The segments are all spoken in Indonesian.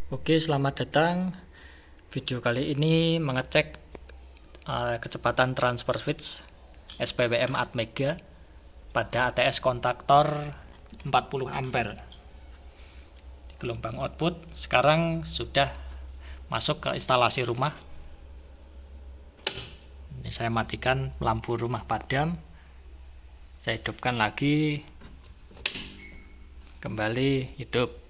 Oke, selamat datang. Video kali ini mengecek kecepatan transfer switch SPWM Atmega pada ATS kontaktor 40 ampere di gelombang output. Sekarang sudah masuk ke instalasi rumah. Ini saya matikan lampu rumah padam. Saya hidupkan lagi. Kembali hidup.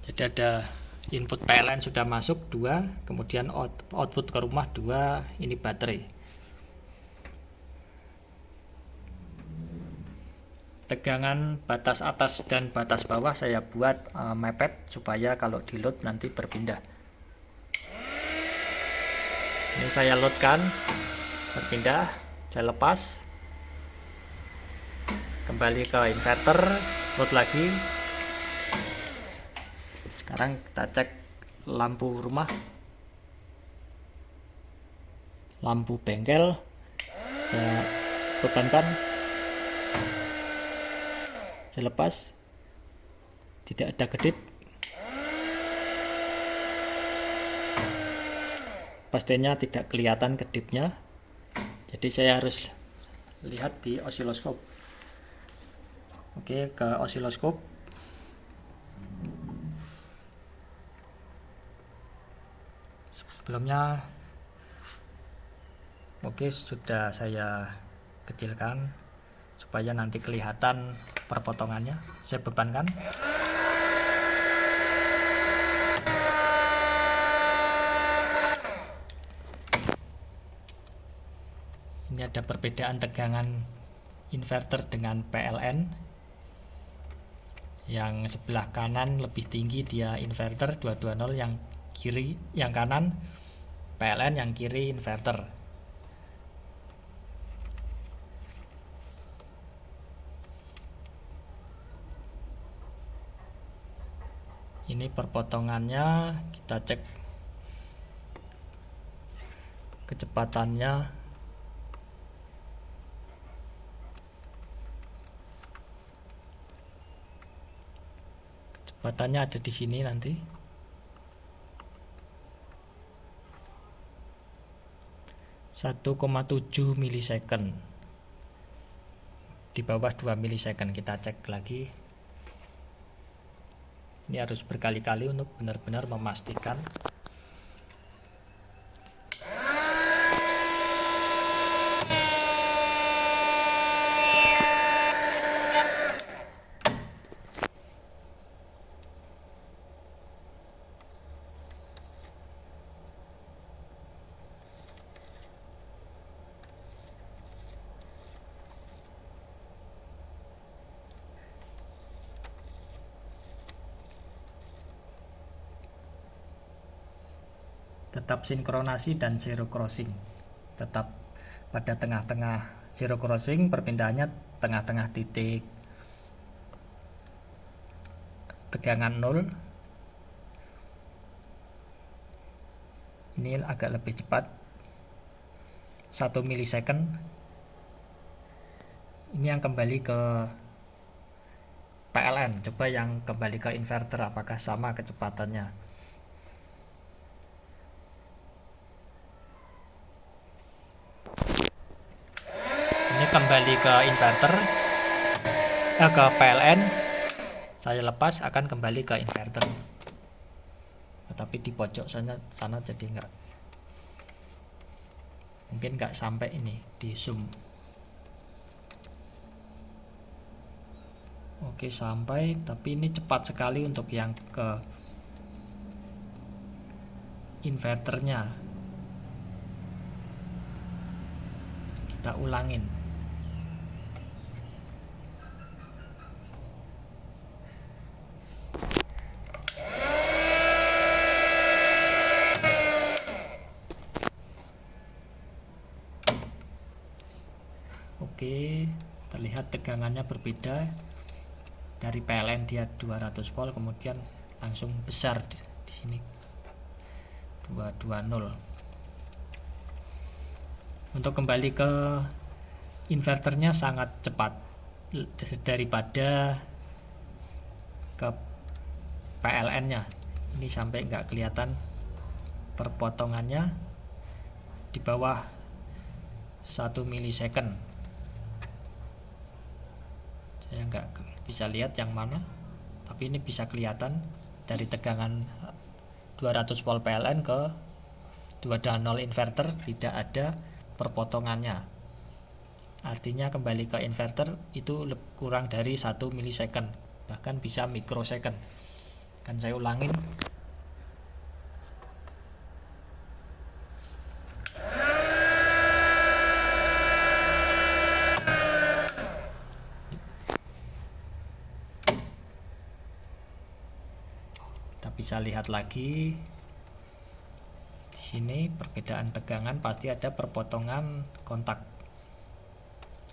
Jadi ada input PLN sudah masuk 2, kemudian output ke rumah 2, ini baterai. Tegangan batas atas dan batas bawah saya buat mepet supaya kalau di load nanti berpindah. Ini saya loadkan, berpindah, saya lepas, kembali ke inverter, load lagi. Sekarang kita cek lampu rumah, lampu bengkel, saya bebankan, saya lepas, tidak ada kedip, pastinya tidak kelihatan kedipnya, jadi saya harus lihat di osiloskop. Oke, ke osiloskop. Sebelumnya oke, sudah saya kecilkan supaya nanti kelihatan perpotongannya. Saya bebankan. Ini ada perbedaan tegangan inverter dengan PLN. Yang sebelah kanan lebih tinggi dia inverter 220, yang kiri, yang kanan PLN, yang kiri inverter. Ini perpotongannya, kita cek kecepatannya. Kecepatannya ada di sini nanti. 1,7 milisecond. Di bawah 2 milisecond, kita cek lagi. Ini harus berkali-kali untuk benar-benar memastikan. Tetap sinkronasi dan zero crossing. Tetap pada tengah-tengah zero crossing, perpindahannya tengah-tengah titik tegangan 0. Ini agak lebih cepat, 1 milisecond. Ini yang kembali ke PLN. Coba yang kembali ke inverter, apakah sama kecepatannya. Ini kembali ke inverter, ke PLN. Saya lepas, akan kembali ke inverter. Tapi di pojok sana jadi mungkin nggak sampai ini di zoom. Oke, sampai, tapi ini cepat sekali untuk yang ke inverternya. Kita ulangin. Oke, terlihat tegangannya berbeda. Dari PLN dia 200 volt, kemudian langsung besar di sini 220. Untuk kembali ke inverternya sangat cepat daripada ke PLN nya ini sampai nggak kelihatan perpotongannya di bawah 1 milisecond. Saya nggak bisa lihat yang mana, tapi ini bisa kelihatan dari tegangan 200 volt PLN ke 2.0 inverter tidak ada perpotongannya. Artinya kembali ke inverter itu kurang dari 1 milisecond, bahkan bisa mikrosecond. Kan saya ulangin. Kita bisa lihat lagi di sini perbedaan tegangan, pasti ada perpotongan kontak.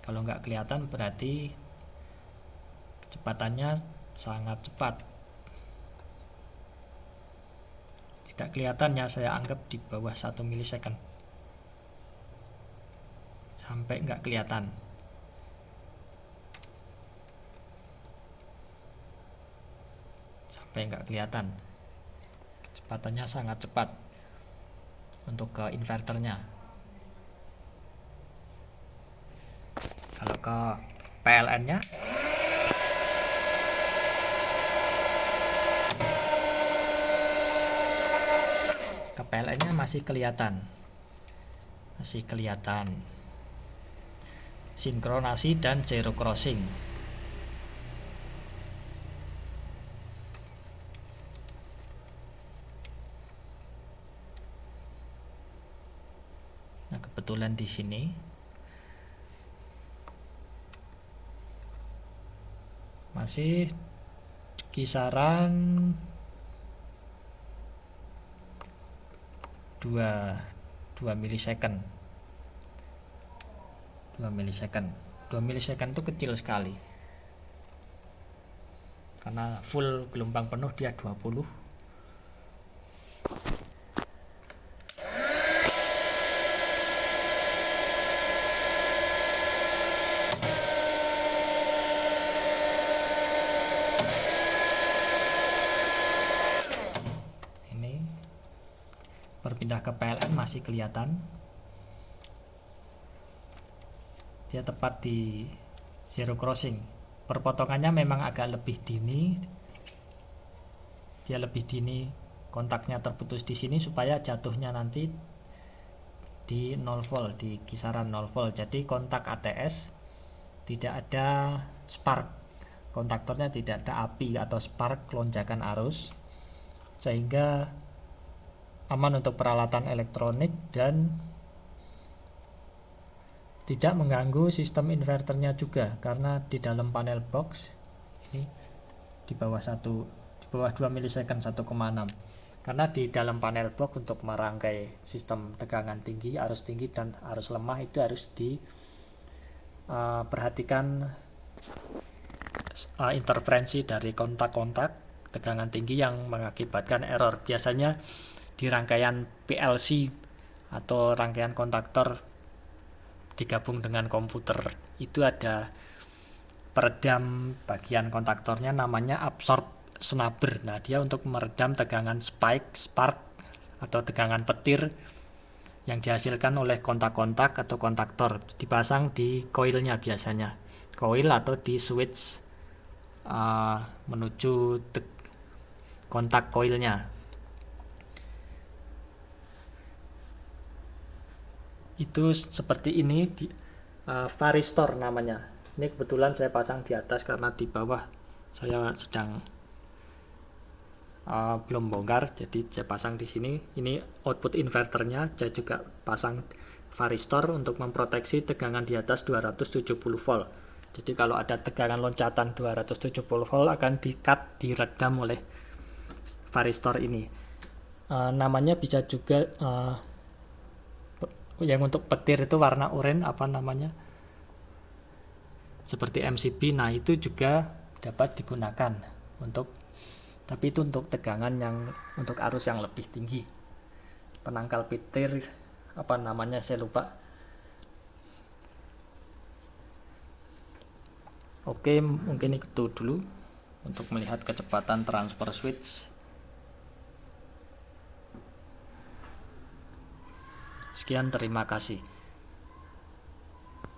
Kalau nggak kelihatan berarti kecepatannya sangat cepat. Tidak kelihatannya, saya anggap di bawah 1 milisecond. Sampai nggak kelihatan. Sampai nggak kelihatan. Kecepatannya sangat cepat untuk ke inverternya. Kalau ke PLN-nya masih kelihatan sinkronasi dan zero crossing. Nah, kebetulan di sini masih kisaran 2 milisecond. 2 milisecond itu kecil sekali. Karena full gelombang penuh dia 20. Berpindah ke PLN masih kelihatan dia tepat di zero crossing. Perpotongannya memang agak lebih dini, dia lebih dini kontaknya terputus di sini supaya jatuhnya nanti di 0 volt, di kisaran 0 volt. Jadi kontak ATS tidak ada spark, kontaktornya tidak ada api atau spark lonjakan arus, sehingga aman untuk peralatan elektronik dan tidak mengganggu sistem inverternya juga, karena di dalam panel box ini di bawah 2 milisecond 1,6. Karena di dalam panel box untuk merangkai sistem tegangan tinggi, arus tinggi dan arus lemah itu harus diperhatikan interferensi dari kontak-kontak tegangan tinggi yang mengakibatkan error. Biasanya di rangkaian PLC atau rangkaian kontaktor digabung dengan komputer itu ada peredam bagian kontaktornya, namanya absorb snubber. Nah, dia untuk meredam tegangan spark atau tegangan petir yang dihasilkan oleh kontak-kontak atau kontaktor. Dipasang di koilnya biasanya, koil atau di switch menuju kontak koilnya. Itu seperti ini, varistor namanya. Ini kebetulan saya pasang di atas karena di bawah saya sedang belum bongkar, jadi saya pasang di sini. Ini output inverternya, saya juga pasang varistor untuk memproteksi tegangan di atas 270 volt. Jadi kalau ada tegangan loncatan 270 volt akan diredam oleh varistor ini. Namanya bisa juga yang untuk petir itu warna oranye, apa namanya, seperti MCB. Nah, itu juga dapat digunakan untuk, tapi itu untuk tegangan yang untuk arus yang lebih tinggi. Penangkal petir apa namanya saya lupa. Oke, mungkin itu dulu. untuk melihat kecepatan transfer switch. Sekian, terima kasih.